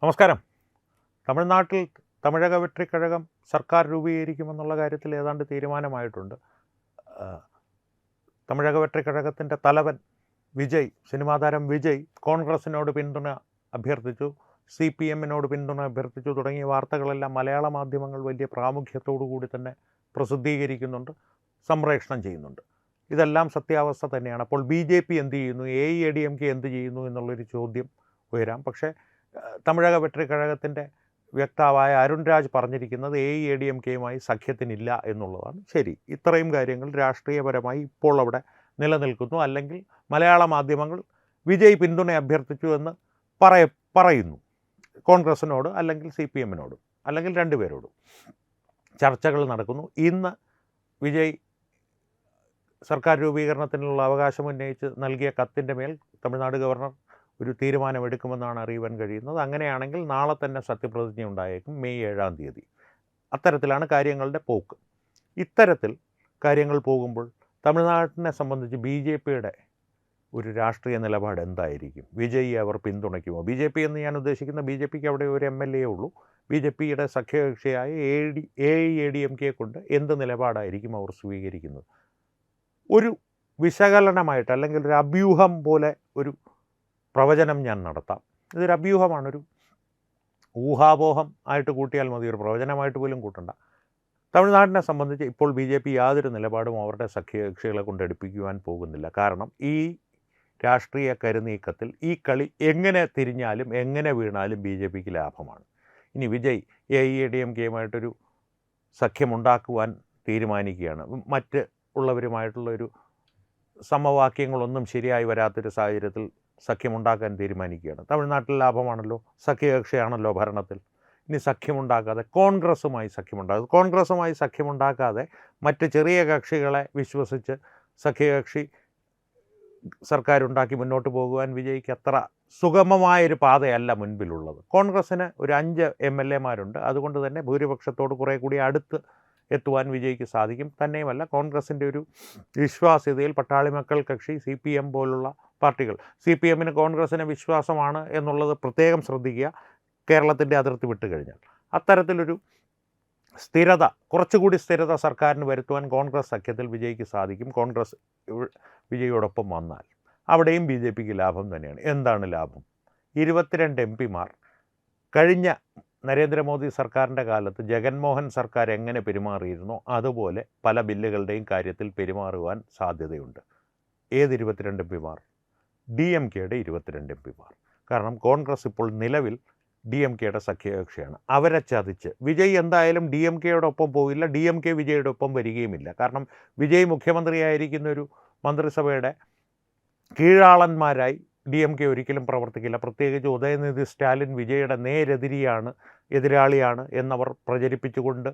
നമസ്കാരം. തമിഴ്നാട്ടിൽ തമിഴക വെട്രിക്കഴകം സർക്കാർ രൂപീകരിക്കുമെന്നുള്ള കാര്യത്തിൽ ഏതാണ്ട് തീരുമാനമായിട്ടുണ്ട്. തമിഴക വെട്രിക്കഴകത്തിൻ്റെ തലവൻ വിജയ്, സിനിമാ താരം വിജയ് കോൺഗ്രസിനോട് പിന്തുണ അഭ്യർത്ഥിച്ചു, CPM-നോട് പിന്തുണ അഭ്യർത്ഥിച്ചു തുടങ്ങിയ വാർത്തകളെല്ലാം മലയാള മാധ്യമങ്ങൾ വലിയ പ്രാമുഖ്യത്തോടു കൂടി തന്നെ പ്രസിദ്ധീകരിക്കുന്നുണ്ട്, സംപ്രേഷണം ചെയ്യുന്നുണ്ട്. ഇതെല്ലാം സത്യാവസ്ഥ തന്നെയാണ്. അപ്പോൾ BJP എന്ത് ചെയ്യുന്നു, AIADMK എന്ത് ചെയ്യുന്നു എന്നുള്ളൊരു ചോദ്യം ഉയരാം. പക്ഷേ തമിഴക വെട്രിക്കഴകത്തിൻ്റെ വ്യക്താവായ അരുൺ രാജ് പറഞ്ഞിരിക്കുന്നത് AIADMK-യുമായി സഖ്യത്തിനില്ല എന്നുള്ളതാണ്. ശരി, ഇത്രയും കാര്യങ്ങൾ രാഷ്ട്രീയപരമായി ഇപ്പോൾ അവിടെ നിലനിൽക്കുന്നു. അല്ലെങ്കിൽ മലയാള മാധ്യമങ്ങൾ വിജയ് പിന്തുണ അഭ്യർത്ഥിച്ചു എന്ന് പറയുന്നു. കോൺഗ്രസിനോട് അല്ലെങ്കിൽ CPM-നോടും അല്ലെങ്കിൽ രണ്ടുപേരോടും ചർച്ചകൾ നടക്കുന്നു. ഇന്ന് വിജയ് സർക്കാർ രൂപീകരണത്തിനുള്ള അവകാശം ഉന്നയിച്ച് നൽകിയ കത്തിൻ്റെ മേൽ തമിഴ്നാട് ഗവർണർ ഒരു തീരുമാനമെടുക്കുമെന്നാണ് അറിയുവാൻ കഴിയുന്നത്. അങ്ങനെയാണെങ്കിൽ നാളെ തന്നെ സത്യപ്രതിജ്ഞ ഉണ്ടായേക്കും, മെയ് 7-ാം തീയതി. അത്തരത്തിലാണ് കാര്യങ്ങളുടെ പോക്ക്. ഇത്തരത്തിൽ കാര്യങ്ങൾ പോകുമ്പോൾ തമിഴ്നാട്ടിനെ സംബന്ധിച്ച് BJP-യുടെ ഒരു രാഷ്ട്രീയ നിലപാട് എന്തായിരിക്കും? വിജയ് അവർ പിന്തുണയ്ക്കുമോ? BJP എന്ന് ഞാൻ ഉദ്ദേശിക്കുന്ന BJP-ക്ക് അവിടെ ഒരു MLA ഉള്ളൂ. BJP-യുടെ സഖ്യകക്ഷിയായ AIADMK-യെ കൊണ്ട് എന്ത് നിലപാടായിരിക്കും അവർ സ്വീകരിക്കുന്നത്? ഒരു വിശകലനമായിട്ട് അല്ലെങ്കിൽ ഒരു അഭ്യൂഹം പോലെ ഒരു പ്രവചനം ഞാൻ നടത്താം. ഇതൊരു അഭ്യൂഹമാണ്, ഒരു ഊഹാപോഹം ആയിട്ട് കൂട്ടിയാൽ മതി, ഒരു പ്രവചനമായിട്ട് പോലും കൂട്ടണ്ട. തമിഴ്നാടിനെ സംബന്ധിച്ച് ഇപ്പോൾ BJP യാതൊരു നിലപാടും അവരുടെ സഖ്യകക്ഷികളെ കൊണ്ട് എടുപ്പിക്കുവാൻ പോകുന്നില്ല. കാരണം ഈ രാഷ്ട്രീയ കരുനീക്കത്തിൽ ഈ കളി എങ്ങനെ തിരിഞ്ഞാലും എങ്ങനെ വീണാലും BJP-ക്ക് ലാഭമാണ്. ഇനി വിജയ് AIADMK-യുമായിട്ടൊരു സഖ്യമുണ്ടാക്കുവാൻ തീരുമാനിക്കുകയാണ്, മറ്റ് ഉള്ളവരുമായിട്ടുള്ളൊരു സമവാക്യങ്ങളൊന്നും ശരിയായി വരാത്തൊരു സാഹചര്യത്തിൽ സഖ്യമുണ്ടാക്കാൻ തീരുമാനിക്കുകയാണ്. തമിഴ്നാട്ടിൽ ലാഭമാണല്ലോ, സഖ്യകക്ഷിയാണല്ലോ ഭരണത്തിൽ. ഇനി സഖ്യമുണ്ടാക്കാതെ കോൺഗ്രസുമായി സഖ്യമുണ്ടാക്കാതെ മറ്റ് ചെറിയ കക്ഷികളെ വിശ്വസിച്ച് സഖ്യകക്ഷി സർക്കാരുണ്ടാക്കി മുന്നോട്ട് പോകുവാൻ വിജയ്ക്ക് അത്ര സുഗമമായൊരു പാതയല്ല മുൻപിലുള്ളത്. കോൺഗ്രസ്സിന് ഒരു 5 MLA-മാരുണ്ട്. അതുകൊണ്ട് തന്നെ ഭൂരിപക്ഷത്തോട് കുറേ കൂടി അടുത്ത് എത്തുവാൻ വിജയ്ക്ക് സാധിക്കും. തന്നെയുമല്ല, കോൺഗ്രസിൻ്റെ ഒരു വിശ്വാസ്യതയിൽ പട്ടാളി മക്കൾ കക്ഷി, CPM പോലുള്ള പാർട്ടികൾ, CPM-ന് കോൺഗ്രസ്സിന് വിശ്വാസമാണ് എന്നുള്ളത് പ്രത്യേകം ശ്രദ്ധിക്കുക, കേരളത്തിൻ്റെ അതിർത്തി വിട്ട് കഴിഞ്ഞാൽ. അത്തരത്തിലൊരു സ്ഥിരത, കുറച്ചുകൂടി സ്ഥിരത സർക്കാരിന് വരുത്തുവാൻ കോൺഗ്രസ് സഖ്യത്തിൽ വിജയ്ക്ക് സാധിക്കും. കോൺഗ്രസ് വിജയോടൊപ്പം വന്നാൽ അവിടെയും BJP-ക്ക് ലാഭം തന്നെയാണ്. എന്താണ് ലാഭം? 22 MP-മാർ കഴിഞ്ഞ നരേന്ദ്രമോദി സർക്കാരിൻ്റെ കാലത്ത് ജഗൻമോഹൻ സർക്കാർ എങ്ങനെ പെരുമാറിയിരുന്നോ അതുപോലെ പല ബില്ലുകളുടെയും കാര്യത്തിൽ പെരുമാറുവാൻ സാധ്യതയുണ്ട്. ഏത് 22 MP-മാർ? DMK-യുടെ 22 MP-മാർ. കാരണം കോൺഗ്രസ് ഇപ്പോൾ നിലവിൽ DMK-യുടെ സഖ്യകക്ഷിയാണ്. അവരെ ചതിച്ച് വിജയ് എന്തായാലും DMK-യുടെ ഒപ്പം പോകില്ല, DMK വിജയുടെ ഒപ്പം വരികയുമില്ല. കാരണം വിജയ് മുഖ്യമന്ത്രിയായിരിക്കുന്ന ഒരു മന്ത്രിസഭയുടെ കീഴാളന്മാരായി DMK ഒരിക്കലും പ്രവർത്തിക്കില്ല. പ്രത്യേകിച്ച് ഉദയനിധി സ്റ്റാലിൻ വിജയുടെ എതിരാളിയാണ് എന്നവർ പ്രചരിപ്പിച്ചുകൊണ്ട്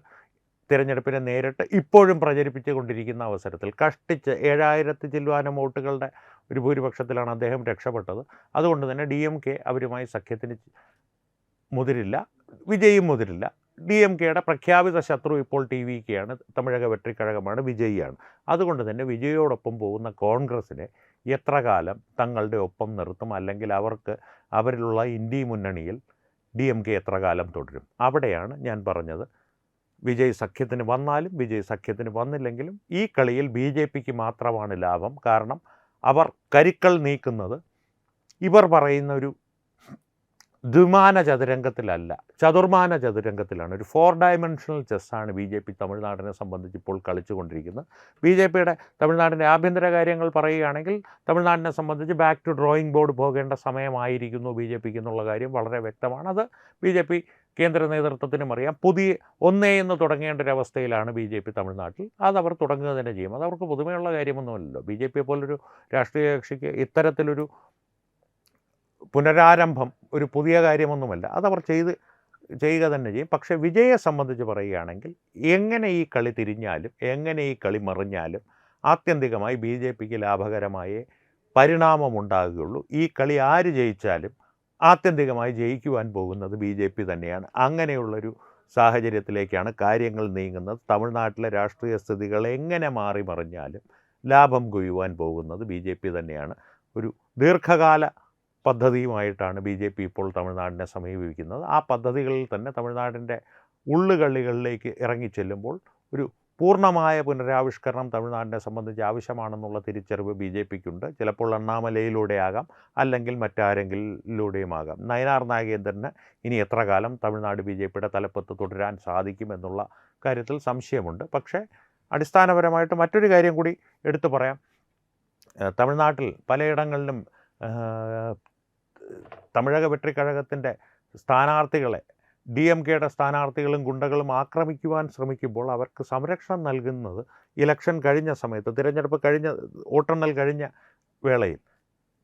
തിരഞ്ഞെടുപ്പിനെ നേരിട്ട് ഇപ്പോഴും പ്രചരിപ്പിച്ചു കൊണ്ടിരിക്കുന്ന അവസരത്തിൽ കഷ്ടിച്ച് 7000 ചില്ലുവാനം വോട്ടുകളുടെ ഒരു ഭൂരിപക്ഷത്തിലാണ് അദ്ദേഹം രക്ഷപ്പെട്ടത്. അതുകൊണ്ട് തന്നെ DMK അവരുമായി സഖ്യത്തിന് മുതിരില്ല, വിജയും മുതിരില്ല. DMK-യുടെ പ്രഖ്യാപിത ശത്രു ഇപ്പോൾ TVK-യാണ്, തമിഴക വെട്രിക്കഴകമാണ്, വിജയിയാണ്. അതുകൊണ്ട് തന്നെ വിജയോടൊപ്പം പോകുന്ന കോൺഗ്രസിനെ എത്ര കാലം തങ്ങളുടെ ഒപ്പം നിർത്തും, അല്ലെങ്കിൽ അവരിലുള്ള ഇന്ത്യ മുന്നണിയിൽ DMK എത്ര കാലം തുടരും? അവിടെയാണ് ഞാൻ പറഞ്ഞത്, വിജയ് സഖ്യത്തിന് വന്നാലും വിജയ് സഖ്യത്തിന് വന്നില്ലെങ്കിലും ഈ കളിയിൽ BJP-ക്ക് മാത്രമാണ് ലാഭം. കാരണം അവർ കരുക്കൾ നീക്കുന്നത് ഇവർ പറയുന്ന ഒരു ദ്വിമാന ചതുരംഗത്തിലല്ല, ചതുർമാന ചതുരംഗത്തിലാണ്. ഒരു 4 ഡയമെൻഷണൽ ചെസ്സാണ് BJP തമിഴ്നാടിനെ സംബന്ധിച്ച് ഇപ്പോൾ കളിച്ചുകൊണ്ടിരിക്കുന്നത്. BJP-യുടെ തമിഴ്നാടിൻ്റെ ആഭ്യന്തര കാര്യങ്ങൾ പറയുകയാണെങ്കിൽ തമിഴ്നാടിനെ സംബന്ധിച്ച് ബാക്ക് ടു ഡ്രോയിങ് ബോർഡ് പോകേണ്ട സമയമായിരിക്കുന്നു BJP-ക്ക് എന്നുള്ള കാര്യം വളരെ വ്യക്തമാണ്. അത് BJP കേന്ദ്ര നേതൃത്വത്തിനും അറിയാം. പുതിയ ഒന്നേ എന്ന് തുടങ്ങേണ്ട ഒരവസ്ഥയിലാണ് BJP തമിഴ്നാട്ടിൽ. അതവർ തുടങ്ങുക തന്നെ ചെയ്യും. അതവർക്ക് പുതുമയുള്ള കാര്യമൊന്നുമല്ലല്ലോ. BJP-യെ പോലൊരു രാഷ്ട്രീയ കക്ഷിക്ക് ഇത്തരത്തിലൊരു പുനരാരംഭം ഒരു പുതിയ കാര്യമൊന്നുമല്ല. അതവർ ചെയ്യുക തന്നെ ചെയ്യും. പക്ഷേ വിജയെ സംബന്ധിച്ച് പറയുകയാണെങ്കിൽ എങ്ങനെ ഈ കളി തിരിഞ്ഞാലും എങ്ങനെ ഈ കളി മറിഞ്ഞാലും ആത്യന്തികമായി BJP-ക്ക് ലാഭകരമായ പരിണാമമുണ്ടാകുകയുള്ളൂ. ഈ കളി ആര് ജയിച്ചാലും ആത്യന്തികമായി ജയിക്കുവാൻ പോകുന്നത് BJP തന്നെയാണ്. അങ്ങനെയുള്ളൊരു സാഹചര്യത്തിലേക്കാണ് കാര്യങ്ങൾ നീങ്ങുന്നത്. തമിഴ്നാട്ടിലെ രാഷ്ട്രീയ സ്ഥിതികൾ എങ്ങനെ മാറി മറിഞ്ഞാലും ലാഭം കൊയ്യുവാൻ പോകുന്നത് BJP തന്നെയാണ്. ഒരു ദീർഘകാല പദ്ധതിയുമായിട്ടാണ് BJP ഇപ്പോൾ തമിഴ്നാടിനെ സമീപിക്കുന്നത്. ആ പദ്ധതികളിൽ തന്നെ തമിഴ്നാടിൻ്റെ ഉള്ളുകള്ളികളിലേക്ക് ഇറങ്ങിച്ചെല്ലുമ്പോൾ ഒരു പൂർണ്ണമായ പുനരാവിഷ്കരണം തമിഴ്നാടിനെ സംബന്ധിച്ച് ആവശ്യമാണെന്നുള്ള തിരിച്ചറിവ് BJPക്കുണ്ട്. ചിലപ്പോൾ അണ്ണാമലയിലൂടെയാകാം, അല്ലെങ്കിൽ മറ്റാരെങ്കിലൂടെയുമാകാം. നയനാർ നാഗേന്ദ്രന് ഇനി എത്ര കാലം തമിഴ്നാട് BJPയുടെ തലപ്പത്ത് തുടരാൻ സാധിക്കുമെന്നുള്ള കാര്യത്തിൽ സംശയമുണ്ട്. പക്ഷേ അടിസ്ഥാനപരമായിട്ട് മറ്റൊരു കാര്യം കൂടി എടുത്തു പറയാം. തമിഴ്നാട്ടിൽ പലയിടങ്ങളിലും തമിഴക വെട്രിക്കഴകത്തിൻ്റെ സ്ഥാനാർത്ഥികളെ DMKയുടെ സ്ഥാനാർത്ഥികളും ഗുണ്ടകളും ആക്രമിക്കുവാൻ ശ്രമിക്കുമ്പോൾ അവർക്ക് സംരക്ഷണം നൽകുന്നത് ഇലക്ഷൻ കഴിഞ്ഞ സമയത്ത്, തിരഞ്ഞെടുപ്പ് കഴിഞ്ഞ, വോട്ടെണ്ണൽ കഴിഞ്ഞ വേളയിൽ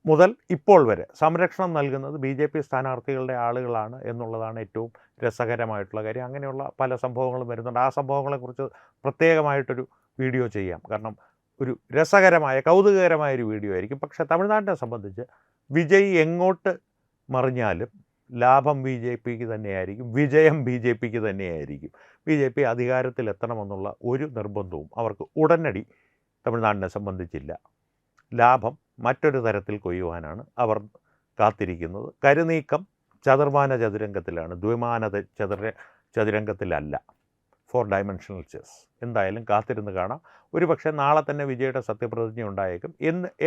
മുതൽ ഇപ്പോൾ വരെ സംരക്ഷണം നൽകുന്നത് BJP സ്ഥാനാർത്ഥികളുടെ ആളുകളാണ് എന്നുള്ളതാണ് ഏറ്റവും രസകരമായിട്ടുള്ള കാര്യം. അങ്ങനെയുള്ള പല സംഭവങ്ങളും വരുന്നുണ്ട്. ആ സംഭവങ്ങളെക്കുറിച്ച് പ്രത്യേകമായിട്ടൊരു വീഡിയോ ചെയ്യാം. കാരണം ഒരു രസകരമായ, കൗതുകകരമായൊരു വീഡിയോ ആയിരിക്കും. പക്ഷേ തമിഴ്നാടിനെ സംബന്ധിച്ച് വിജയ് എങ്ങോട്ട് മറിഞ്ഞാലും ലാഭം BJPക്ക് തന്നെയായിരിക്കും, വിജയം BJPക്ക് തന്നെയായിരിക്കും. BJP അധികാരത്തിലെത്തണമെന്നുള്ള ഒരു നിർബന്ധവും അവർക്ക് ഉടനടി തമിഴ്നാടിനെ സംബന്ധിച്ചില്ല. ലാഭം മറ്റൊരു തരത്തിൽ കൊയ്യുവാനാണ് അവർ കാത്തിരിക്കുന്നത്. കരുനീക്കം ചതുർമാന ചതുരംഗത്തിലാണ്, ദ്വിമാന ചതുരംഗത്തിലല്ല. 4 ഡയമെൻഷണൽ ചെസ്. എന്തായാലും കാത്തിരുന്ന് കാണാം. ഒരുപക്ഷെ നാളെ തന്നെ വിജയുടെ സത്യപ്രതിജ്ഞ ഉണ്ടായേക്കും.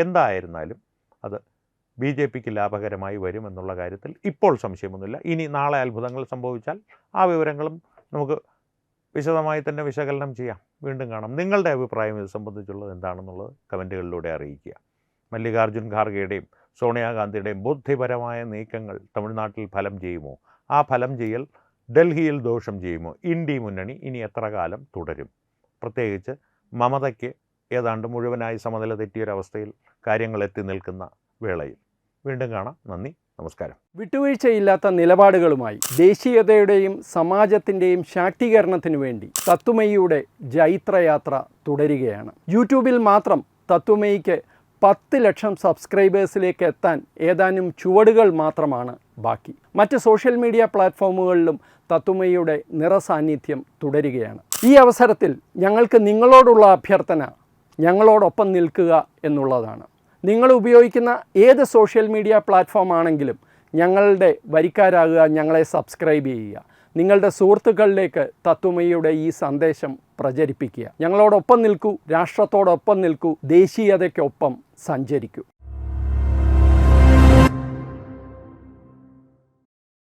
എന്തായിരുന്നാലും അത് BJPക്ക് ലാഭകരമായി വരുമെന്നുള്ള കാര്യത്തിൽ ഇപ്പോൾ സംശയമൊന്നുമില്ല. ഇനി നാളെ അത്ഭുതങ്ങൾ സംഭവിച്ചാൽ ആ വിവരങ്ങളും നമുക്ക് വിശദമായി തന്നെ വിശകലനം ചെയ്യാം. വീണ്ടും കാണാം. നിങ്ങളുടെ അഭിപ്രായം ഇത് സംബന്ധിച്ചുള്ളത് എന്താണെന്നുള്ളത് കമൻറ്റുകളിലൂടെ അറിയിക്കുക. മല്ലികാർജ്ജുൻ ഖാർഗെയുടെയും സോണിയാഗാന്ധിയുടെയും ബുദ്ധിപരമായ നീക്കങ്ങൾ തമിഴ്നാട്ടിൽ ഫലം ചെയ്യുമോ? ആ ഫലം ചെയ്യൽ ഡൽഹിയിൽ ദോഷം ചെയ്യുമോ? ഇന്ത്യ മുന്നണി ഇനി എത്ര കാലം തുടരും? പ്രത്യേകിച്ച് മമതയ്ക്ക് ഏതാണ്ട് മുഴുവനായി സമനില തെറ്റിയൊരവസ്ഥയിൽ കാര്യങ്ങൾ എത്തി നിൽക്കുന്ന വേളയിൽ. വീണ്ടും കാണാം. നന്ദി, നമസ്കാരം. വിട്ടുവീഴ്ചയില്ലാത്ത നിലപാടുകളുമായി ദേശീയതയുടെയും സമാജത്തിൻ്റെയും ശാക്തീകരണത്തിനു വേണ്ടി തത്വമയിയുടെ ജൈത്രയാത്ര തുടരുകയാണ്. യൂട്യൂബിൽ മാത്രം തത്വമയിക്ക് 10 ലക്ഷം സബ്സ്ക്രൈബേഴ്സിലേക്ക് എത്താൻ ഏതാനും ചുവടുകൾ മാത്രമാണ് ബാക്കി. മറ്റ് സോഷ്യൽ മീഡിയ പ്ലാറ്റ്ഫോമുകളിലും തത്വമയിയുടെ നിറസാന്നിധ്യം തുടരുകയാണ്. ഈ അവസരത്തിൽ ഞങ്ങൾക്ക് നിങ്ങളോടുള്ള അഭ്യർത്ഥന ഞങ്ങളോടൊപ്പം നിൽക്കുക എന്നുള്ളതാണ്. നിങ്ങൾ ഉപയോഗിക്കുന്ന ഏത് സോഷ്യൽ മീഡിയ പ്ലാറ്റ്ഫോം ആണെങ്കിലും ഞങ്ങളുടെ വരിക്കാരാകുക, ഞങ്ങളെ സബ്സ്ക്രൈബ് ചെയ്യുക. നിങ്ങളുടെ സുഹൃത്തുക്കളിലേക്ക് തത്വമയിയുടെ ഈ സന്ദേശം പ്രചരിപ്പിക്കുക. ഞങ്ങളോടൊപ്പം നിൽക്കൂ, രാഷ്ട്രത്തോടൊപ്പം നിൽക്കൂ, ദേശീയതയ്ക്കൊപ്പം സഞ്ചരിക്കൂ.